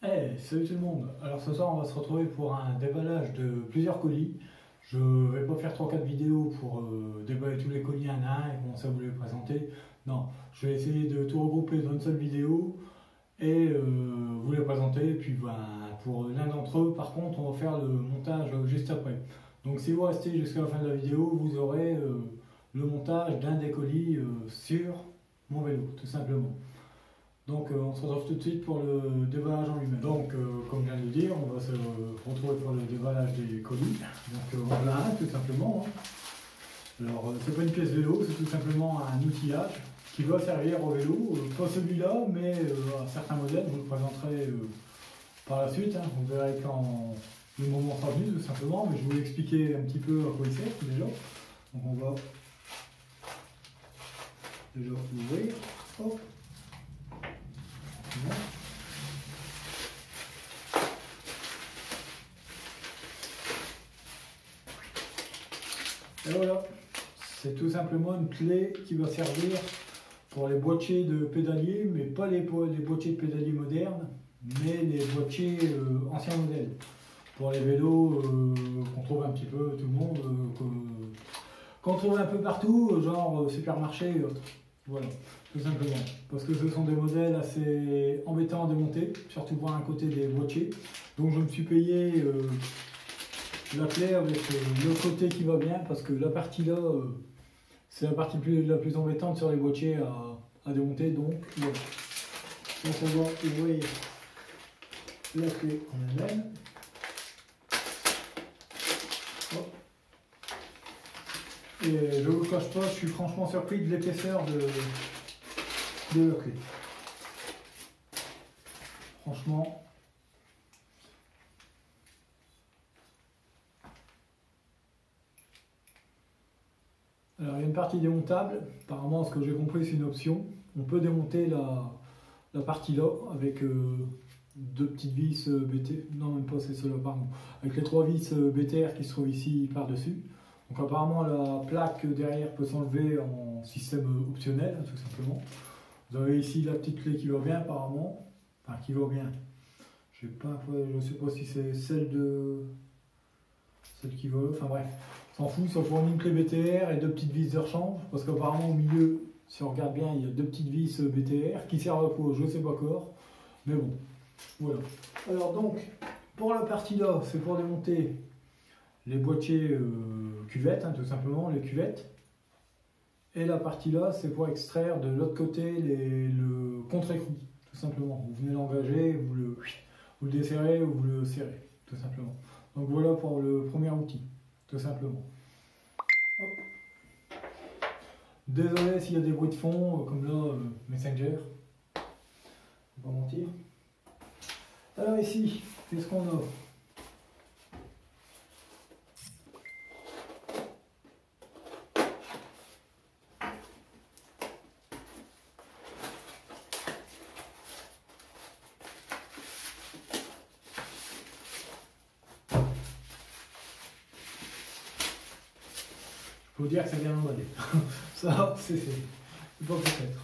Hey, salut tout le monde! Alors ce soir on va se retrouver pour un déballage de plusieurs colis. Je vais pas faire 3-4 vidéos pour déballer tous les colis un à un et commencer à vous les présenter. Non, je vais essayer de tout regrouper dans une seule vidéo et vous les présenter. Et puis ben, pour l'un d'entre eux, par contre, on va faire le montage juste après. Donc si vous restez jusqu'à la fin de la vidéo, vous aurez le montage d'un des colis sur mon vélo, tout simplement. Donc on se retrouve tout de suite pour le déballage en lui-même. Donc comme je viens de le dire, on va se retrouver pour le déballage des colis. Donc on l'a un tout simplement. Alors c'est pas une pièce vélo, c'est tout simplement un outillage qui va servir au vélo. Pas celui-là, mais à certains modèles, je vous le présenterai par la suite. Vous verrez quand le moment sera venu tout simplement, mais je vais vous expliquer un petit peu à quoi il sert déjà. Donc on va déjà l'ouvrir. Hop. Et voilà, c'est tout simplement une clé qui va servir pour les boîtiers de pédaliers, mais pas les boîtiers de pédaliers modernes, mais les boîtiers anciens modèles. Pour les vélos qu'on trouve un petit peu tout le monde, qu'on trouve un peu partout, genre supermarché et autres. Voilà, tout simplement. Parce que ce sont des modèles assez embêtants à démonter, surtout pour un côté des boîtiers. Donc je me suis payé la clé avec le côté qui va bien, parce que la partie là, c'est la partie la plus embêtante sur les boîtiers à démonter. Donc voilà. Donc on va ouvrir la clé en elle-même. Et je ne vous le cache pas, je suis franchement surpris de l'épaisseur de la clé. Franchement. Alors il y a une partie démontable. Apparemment, ce que j'ai compris, c'est une option. On peut démonter la partie là avec deux petites vis BT. Non, même pas, c'est cela, pardon. Avec les trois vis BTR qui se trouvent ici par-dessus. Donc apparemment la plaque derrière peut s'enlever en système optionnel, tout simplement. Vous avez ici la petite clé qui va bien apparemment. Enfin qui va bien. Je ne sais pas si c'est celle qui va. Enfin bref. S'en fout, ça fournit une clé BTR et deux petites vis de rechange. Parce qu'apparemment au milieu, si on regarde bien, il y a deux petites vis BTR qui servent à quoi, je ne sais pas encore. Mais bon. Voilà. Alors donc, pour la partie là, c'est pour démonter les boîtiers cuvettes, tout simplement, les cuvettes. Et la partie là, c'est pour extraire de l'autre côté le contre-écrou, tout simplement. Vous venez l'engager, vous le desserrez ou vous le serrez, tout simplement. Donc voilà pour le premier outil, tout simplement. Hop. Désolé s'il y a des bruits de fond, comme là, Messenger. On va pas mentir. Alors ici, qu'est-ce qu'on a ? Il faut dire que ça vient emballé. Ça, c'est pas peut-être.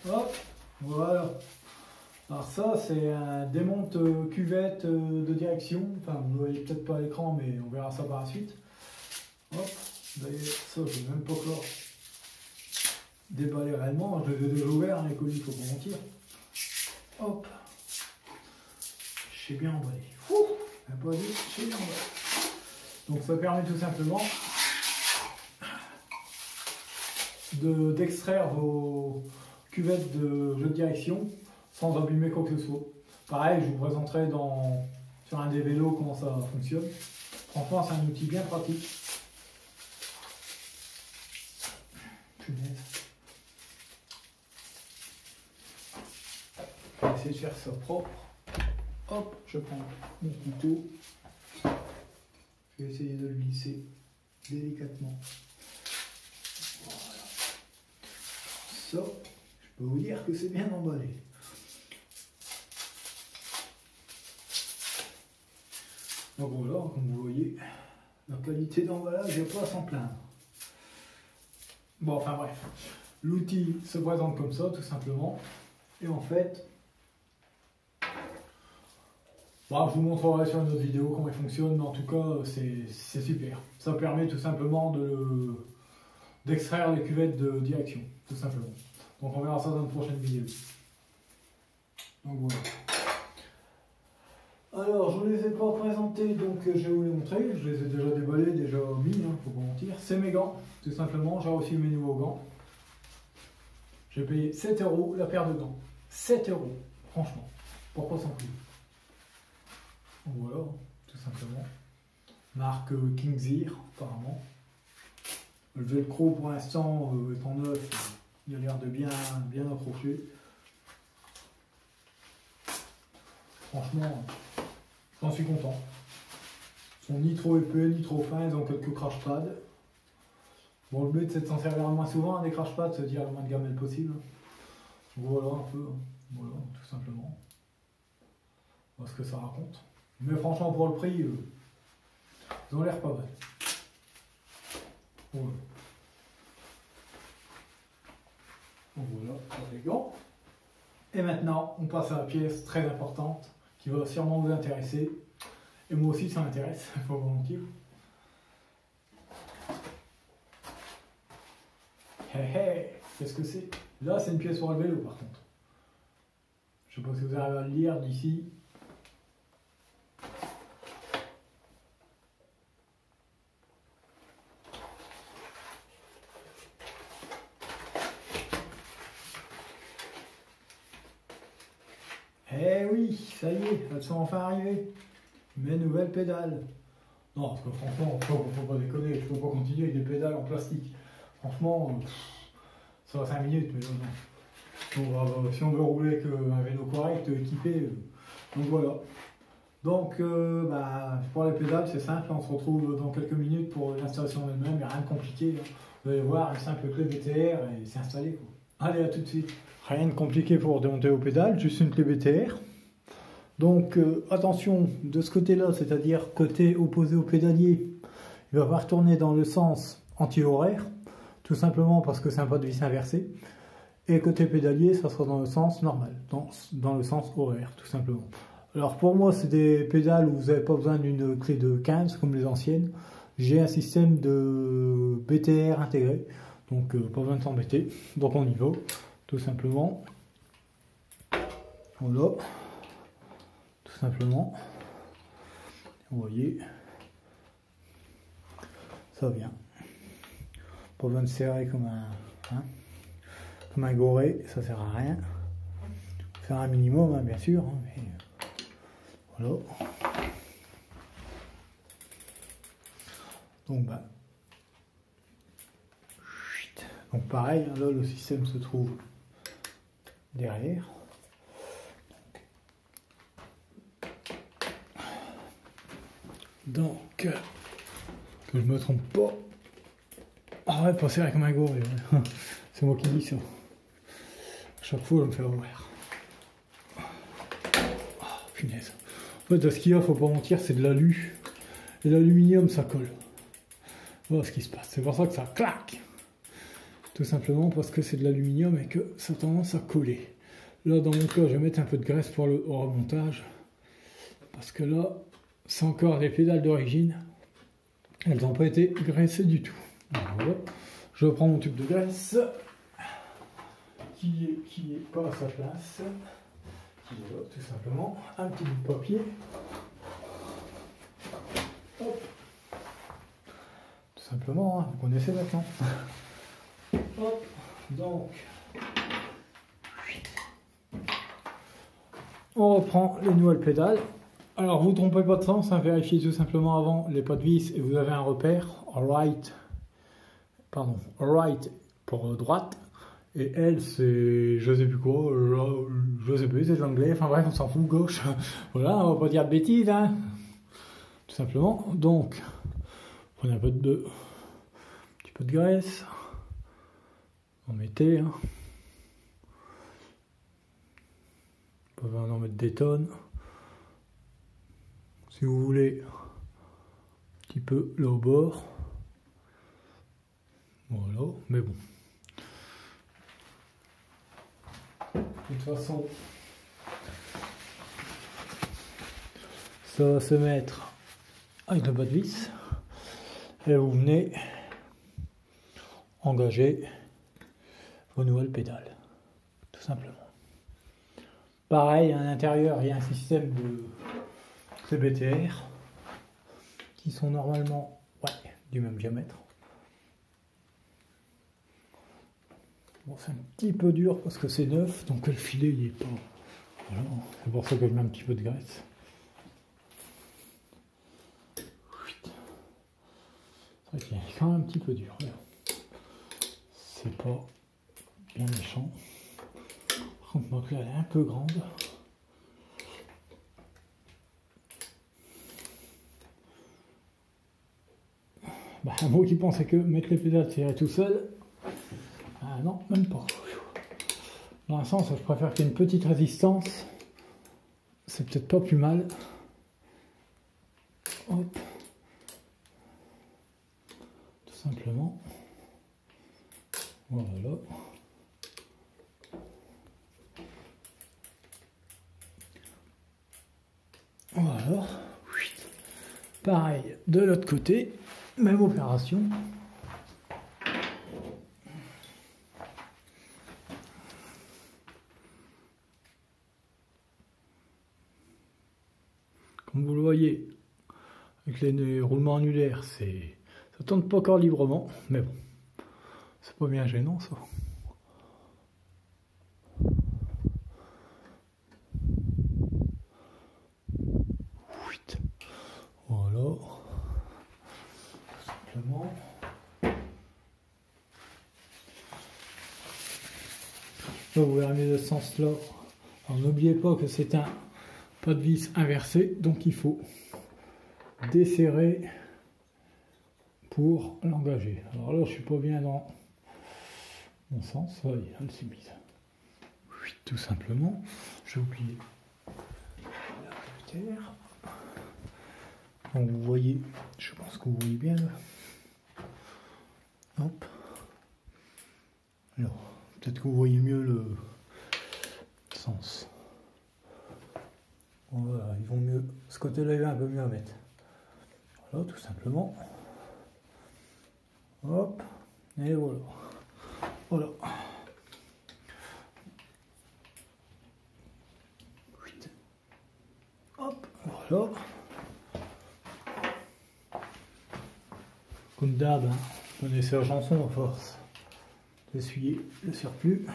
Hop, voilà. Alors ça, c'est un démonte cuvette de direction. Enfin, vous ne voyez peut-être pas à l'écran, mais on verra ça par la suite. Hop, d'ailleurs, ça, je n'ai même pas encore déballé réellement. Je les ai déjà ouverts, les colis, il ne faut pas mentir. Hop, j'ai bien emballé. Pas dit, j'ai bien emballé. Donc ça permet tout simplement d'extraire vos cuvettes de jeu de direction sans abîmer quoi que ce soit. Pareil, je vous présenterai sur un des vélos comment ça fonctionne. Franchement, c'est un outil bien pratique. Je vais essayer de faire ça propre. Hop, je prends mon couteau. Je vais essayer de le glisser délicatement. Voilà. Ça, je peux vous dire que c'est bien emballé. Donc voilà, comme vous voyez, la qualité d'emballage, il n'y a pas à s'en plaindre. Bon, enfin bref, l'outil se présente comme ça, tout simplement. Et en fait, bah, je vous montrerai sur une autre vidéo comment il fonctionne, mais en tout cas c'est super. Ça permet tout simplement d'extraire les cuvettes de direction, tout simplement. Donc on verra ça dans une prochaine vidéo. Donc voilà. Alors je ne les ai pas présentés, donc je vais vous les montrer. Je les ai déjà déballés, déjà mis, hein, faut pas mentir. C'est mes gants, tout simplement. J'ai reçu mes nouveaux gants. J'ai payé 7 € la paire de gants. 7 €, franchement. Pourquoi s'en priver? Voilà, tout simplement. Marque King's Ear, apparemment. Le velcro pour l'instant étant neuf, il a l'air de bien accrocher. Franchement, j'en suis content. Ils sont ni trop épais, ni trop fins, ils ont quelques crash pads. Bon, le but c'est de s'en servir moins souvent, des crash pads, se dire le moins de gamelles possible. Voilà un peu, voilà, tout simplement. Voilà ce que ça raconte. Mais franchement, pour le prix, ils ont l'air pas mal. Voilà. Donc voilà, pour les gants. Et maintenant, on passe à la pièce très importante qui va sûrement vous intéresser. Et moi aussi, ça m'intéresse, il faut pas mentir. Hé hé, qu'est-ce que c'est? Là, c'est une pièce pour le vélo, par contre. Je ne sais pas si vous arrivez à le lire d'ici. Eh oui, ça y est, elles sont enfin arrivées. Mes nouvelles pédales. Non, parce que franchement, faut pas déconner, je ne peux pas continuer avec des pédales en plastique. Franchement, ça va 5 minutes, mais non. Si on veut rouler avec un vélo correct, équipé, donc voilà. Donc, pour les pédales, c'est simple, on se retrouve dans quelques minutes pour l'installation elle-même, il n'y a rien de compliqué. Hein. Vous allez voir, une simple clé BTR et c'est installé, quoi. Allez, à tout de suite. Rien de compliqué pour démonter aux pédales, juste une clé BTR. Donc attention, de ce côté-là, c'est-à-dire côté opposé au pédalier, il va pas retourner dans le sens anti-horaire, tout simplement parce que c'est un pas de vis inversé. Et côté pédalier, ça sera dans le sens normal, dans le sens horaire, tout simplement. Alors pour moi, c'est des pédales où vous n'avez pas besoin d'une clé de 15 comme les anciennes. J'ai un système de BTR intégré, donc pas besoin de s'embêter. Donc on y va, tout simplement. Voilà. Tout simplement. Vous voyez. Ça vient. Pas besoin de serrer comme un goré, ça sert à rien. Faire un minimum, hein, bien sûr. Hein, mais voilà. Donc pareil, hein, là le système se trouve derrière. Donc, que je me trompe pas. Ah ouais, pas serré comme un goré. Ouais. C'est moi qui dis ça. À chaque fois, je me fais avoir. Oh, punaise. En fait, ce qu'il y a, faut pas mentir, c'est de l'alu. Et l'aluminium, ça colle. Voilà ce qui se passe. C'est pour ça que ça claque. Tout simplement parce que c'est de l'aluminium et que ça a tendance à coller. Là, dans mon cas, je vais mettre un peu de graisse pour le remontage. Parce que là, c'est encore des pédales d'origine. Elles n'ont pas été graissées du tout. Voilà. Je prends mon tube de graisse qui est pas à sa place. Qui est là, tout simplement. Un petit bout de papier. Hop. Tout simplement, hein, vous connaissez maintenant. Hop. Donc, on reprend les nouvelles pédales. Alors, vous ne trompez pas de sens, hein, vérifiez tout simplement avant les pas de vis et vous avez un repère. Right pour droite. Et elle, c'est, je sais plus quoi, je sais plus, c'est de l'anglais, enfin bref, on s'en fout, gauche. Voilà, on va pas dire de bêtises, hein. Tout simplement. Donc, prenez un petit peu de graisse. On mettez, hein. Pas besoin d'en mettre des tonnes. Si vous voulez, un petit peu là au bord. Voilà, mais bon. De toute façon, ça va se mettre avec le bas de vis et vous venez engager vos nouvelles pédales, tout simplement. Pareil, à l'intérieur, il y a un système de CBTR qui sont normalement du même diamètre. Bon, c'est un petit peu dur parce que c'est neuf, donc le filet il est pas. Voilà. C'est pour ça que je mets un petit peu de graisse. C'est vrai qu'il est quand même un petit peu dur. C'est pas bien méchant. Par contre, ma clé elle est un peu grande. Moi qui pensais que mettre les pédales tirer tout seul. Ah non, même pas. Dans un sens, je préfère qu'il y ait une petite résistance. C'est peut-être pas plus mal. Hop. Tout simplement. Voilà. Voilà. Pareil, de l'autre côté, même opération. Comme vous le voyez, avec les roulements annulaires, ça tourne pas encore librement, mais bon, c'est pas bien gênant ça. Voilà, tout simplement. Là, vous verrez de ce sens-là. Alors n'oubliez pas que c'est un pas de vis inversé, donc il faut desserrer pour l'engager. Alors là, je suis pas bien dans mon sens. Oui, elle s'est mise. Tout simplement, j'ai oublié la terre. Donc vous voyez, je pense que vous voyez bien là. Hop. Alors, peut-être que vous voyez mieux le sens. Voilà, ils vont mieux. Ce côté-là, il va un peu mieux à mettre. Voilà, tout simplement. Hop. Et voilà. Voilà. Hop. Voilà. Comme d'hab, hein, vous connaissez la chanson à force d'essuyer le surplus.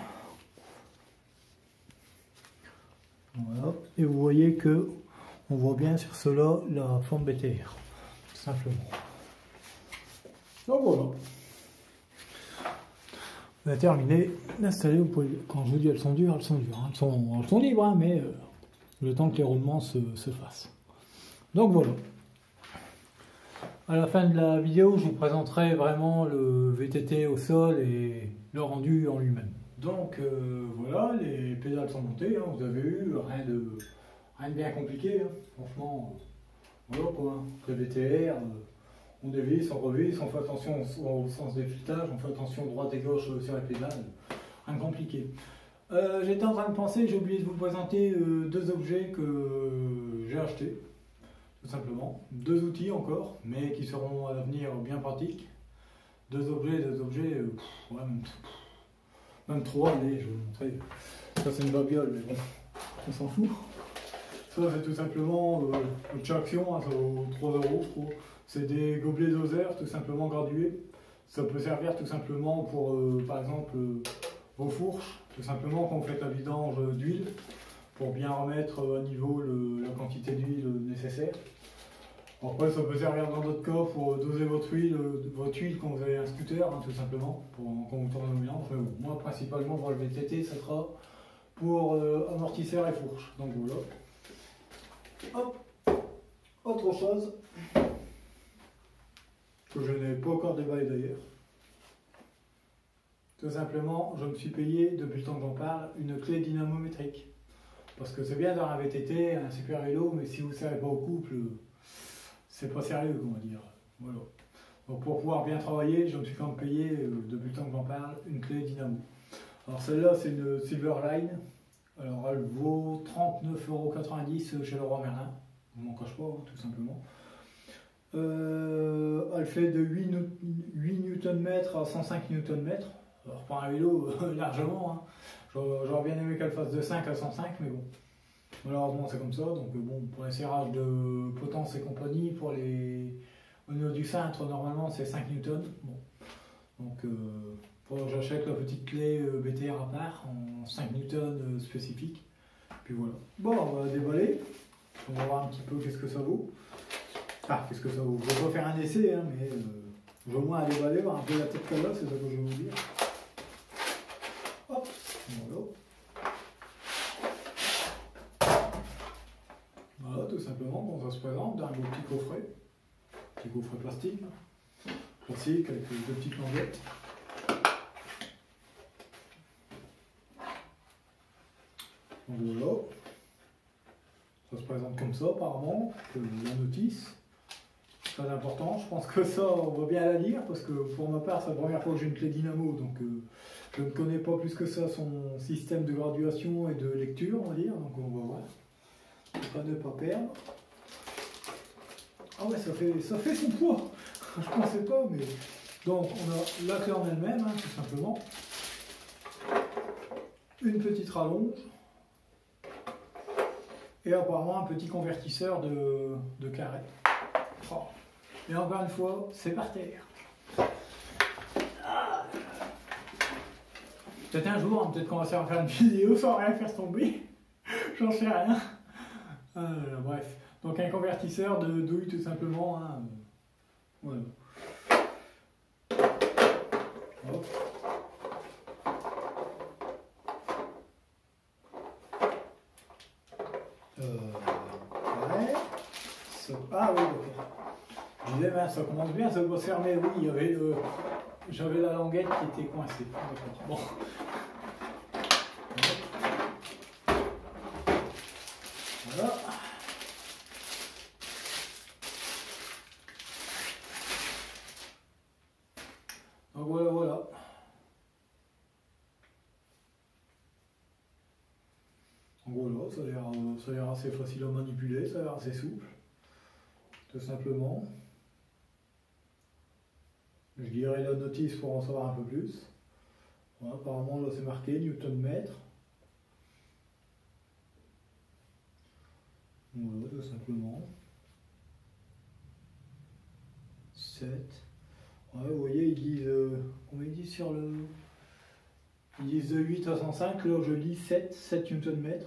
Voilà. Et vous voyez que on voit bien sur cela la forme BTR, tout simplement. Donc voilà. On a terminé d'installer. Vous pouvez, quand je vous dis elles sont dures, elles sont dures. Hein. Elles sont libres, hein, mais le temps que les roulements se fassent. Donc voilà. À la fin de la vidéo, je vous présenterai vraiment le VTT au sol et le rendu en lui-même. Donc voilà, les pédales sont montées, hein, vous avez eu, rien de bien compliqué, hein. Franchement, voilà quoi, le VTR, on dévisse, on revisse, on fait attention au sens des filetages, on fait attention droite et gauche sur les pédales, rien de compliqué. J'étais en train de penser, j'ai oublié de vous présenter deux objets que j'ai achetés. Tout simplement, deux outils encore, mais qui seront à l'avenir bien pratiques. Deux objets, ouais, même trois, allez, je vais vous montrer. Ça c'est une babiole, mais bon, on s'en fout. Ça c'est tout simplement une Traction, hein, ça vaut 3 €, je crois. C'est des gobelets Doser, tout simplement gradués. Ça peut servir tout simplement pour, par exemple, vos fourches, tout simplement quand vous faites la vidange d'huile, pour bien remettre à niveau la quantité d'huile nécessaire. Après, ça peut servir dans d'autres cas pour doser votre huile quand vous avez un scooter, hein, tout simplement, quand vous tournez au mélange. Mais bon, moi, principalement, pour le VTT, ça sera pour amortisseur et fourche. Donc voilà. Hop. Autre chose, que je n'ai pas encore déballé d'ailleurs. Tout simplement, je me suis payé, depuis le temps que j'en parle, une clé dynamométrique. Parce que c'est bien d'avoir un VTT, un super vélo, mais si vous ne servez pas au couple, c'est pas sérieux, on va dire. Voilà. Donc pour pouvoir bien travailler, je me suis quand même payé, depuis le temps que j'en parle, une clé dynamo. Alors celle-là, c'est une Silverline Alors elle vaut 39,90 € chez Leroy Merlin, je m'en cache pas, hein, tout simplement. Elle fait de 8 Nm à 105 Nm. Alors pour un vélo, largement, hein. J'aurais bien aimé qu'elle fasse de 5 à 105, mais bon. Malheureusement c'est comme ça, donc bon, pour les serrages de potence et compagnie, au niveau du cintre, normalement c'est 5 Newton. Bon. Donc faudra que j'achète la petite clé BTR à part, en 5 Newton spécifique. Puis voilà. Bon, on va déballer, on va voir un petit peu qu'est-ce que ça vaut. Ah, qu'est-ce que ça vaut? Je vais pas faire un essai, hein, mais je vais au moins aller déballer, voir un peu la tête qu'elle a, c'est ça que je vais vous dire. Hop, voilà. Voilà, tout simplement, bon, ça se présente dans un beau petit coffret plastique, classique, avec deux petites languettes. Donc voilà, ça se présente comme ça apparemment, la notice, très important, je pense que ça on va bien la lire, parce que pour ma part c'est la première fois que j'ai une clé dynamo, donc je ne connais pas plus que ça son système de graduation et de lecture, on va dire, donc on va voir. Pas ne pas perdre. Ah ouais, ça fait son poids. Je pensais pas, mais donc on a la clé en elle-même, hein, tout simplement. Une petite rallonge. Et apparemment un petit convertisseur de carré. Oh. Et encore une fois, c'est par terre. Peut-être un jour, hein, peut-être qu'on va se faire une vidéo sans rien faire tomber. J'en sais rien. Bref, donc un convertisseur de douille tout simplement. Hein. Voilà. Hop. Ouais. Ah oui, d'accord. Je disais, ben, ça commence bien, ça doit se fermer. Oui, il y avait j'avais la languette qui était coincée. Bon. Voilà. Donc voilà. Donc voilà, ça a l'air assez facile à manipuler, ça a l'air assez souple, tout simplement. Je lirai la notice pour en savoir un peu plus. Voilà, apparemment là c'est marqué Newton-mètre. Voilà, tout simplement. 7. Ouais, vous voyez, ils disent, combien ils disent sur le... Ils disent de 8 à 105, là je lis 7 Newton-mètre.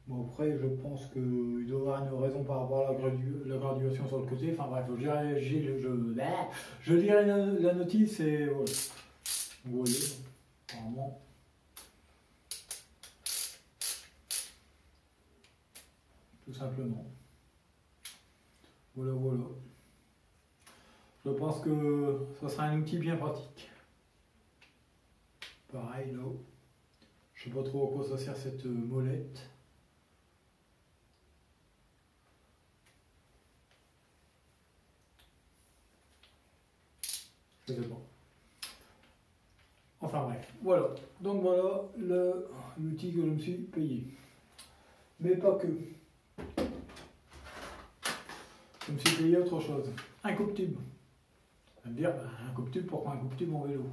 Bon après je pense qu'il doit y avoir une raison par rapport à la graduation sur le côté, enfin bref, je lirai la notice et voilà. Vous voyez, apparemment. Tout simplement. Voilà. Je pense que ça sera un outil bien pratique. Pareil là. Je sais pas trop à quoi ça sert cette molette. Je sais pas. Enfin bref, voilà. Donc voilà l'outil que je me suis payé. Mais pas que. Je me suis payé autre chose. Un coupe-tube. Vous allez me dire, un coupe-tube, pourquoi un coupe-tube en vélo?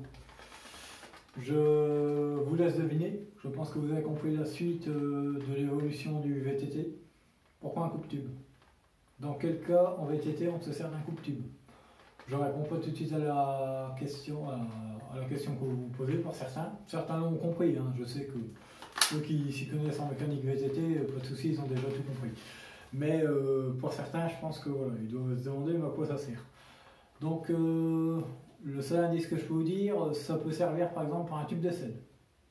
Je vous laisse deviner. Je pense que vous avez compris la suite de l'évolution du VTT. Pourquoi un coupe-tube? Dans quel cas en VTT on se sert d'un coupe-tube? Je réponds pas tout de suite à la question que vous me posez pour certains. Certains l'ont compris, hein. Je sais que ceux qui s'y connaissent en mécanique VTT, pas de soucis, ils ont déjà tout compris. Mais pour certains, je pense que voilà, ils doivent se demander à quoi ça sert. Donc le seul indice que je peux vous dire, ça peut servir par exemple pour un tube d'aisselle.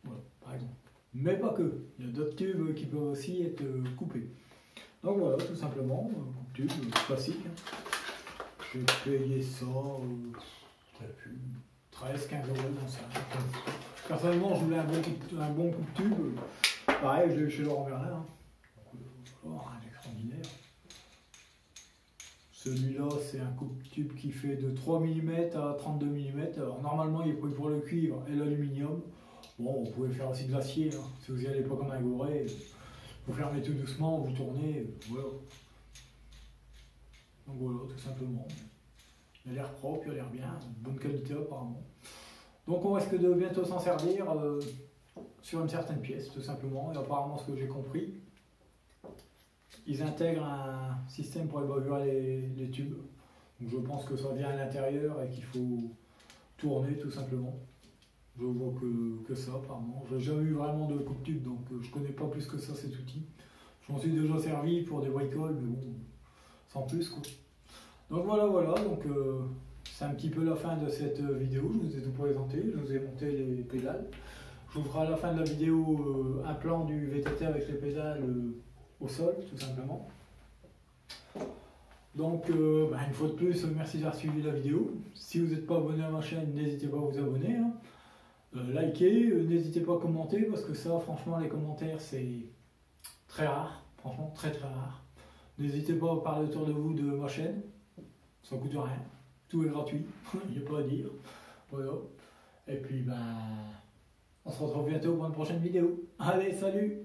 Voilà, par exemple. Mais pas que. Il y a d'autres tubes qui peuvent aussi être coupés. Donc voilà, tout simplement, coupe-tube classique. J'ai payé ça, 13, 15 euros dans ça. Personnellement, je voulais un bon coupe-tube. Pareil, je l'ai eu chez Leroy Merlin. Hein. Un extraordinaire. Celui-là, c'est un coupe-tube qui fait de 3 mm à 32 mm. Alors normalement, il est pris pour le cuivre et l'aluminium. Bon, vous pouvez faire aussi de l'acier, hein. Si vous n'y allez pas comme un goré, vous fermez tout doucement, vous tournez, voilà. Donc voilà, tout simplement. Il a l'air propre, il a l'air bien, bonne qualité apparemment. Donc on risque de bientôt s'en servir sur une certaine pièce, tout simplement. Et apparemment, ce que j'ai compris, ils intègrent un système pour évaluer les tubes. Donc je pense que ça vient à l'intérieur et qu'il faut tourner tout simplement. Je vois que ça apparemment. Je n'ai jamais eu vraiment de coupe tube, donc je ne connais pas plus que ça cet outil. Je m'en suis déjà servi pour des bricoles, mais bon, sans plus quoi. Donc voilà, donc c'est un petit peu la fin de cette vidéo. Je vous ai tout présenté, je vous ai monté les pédales. Je vous ferai à la fin de la vidéo un plan du VTT avec les pédales au sol, tout simplement. Donc une fois de plus, merci d'avoir suivi la vidéo. Si vous n'êtes pas abonné à ma chaîne, n'hésitez pas à vous abonner. Hein. Likez, n'hésitez pas à commenter, parce que ça, franchement, les commentaires, c'est très rare. Franchement, très rare. N'hésitez pas à parler autour de vous de ma chaîne. Ça coûte rien. Tout est gratuit. Il n'y a pas à dire. Voilà. Et puis, on se retrouve bientôt pour une prochaine vidéo. Allez, salut!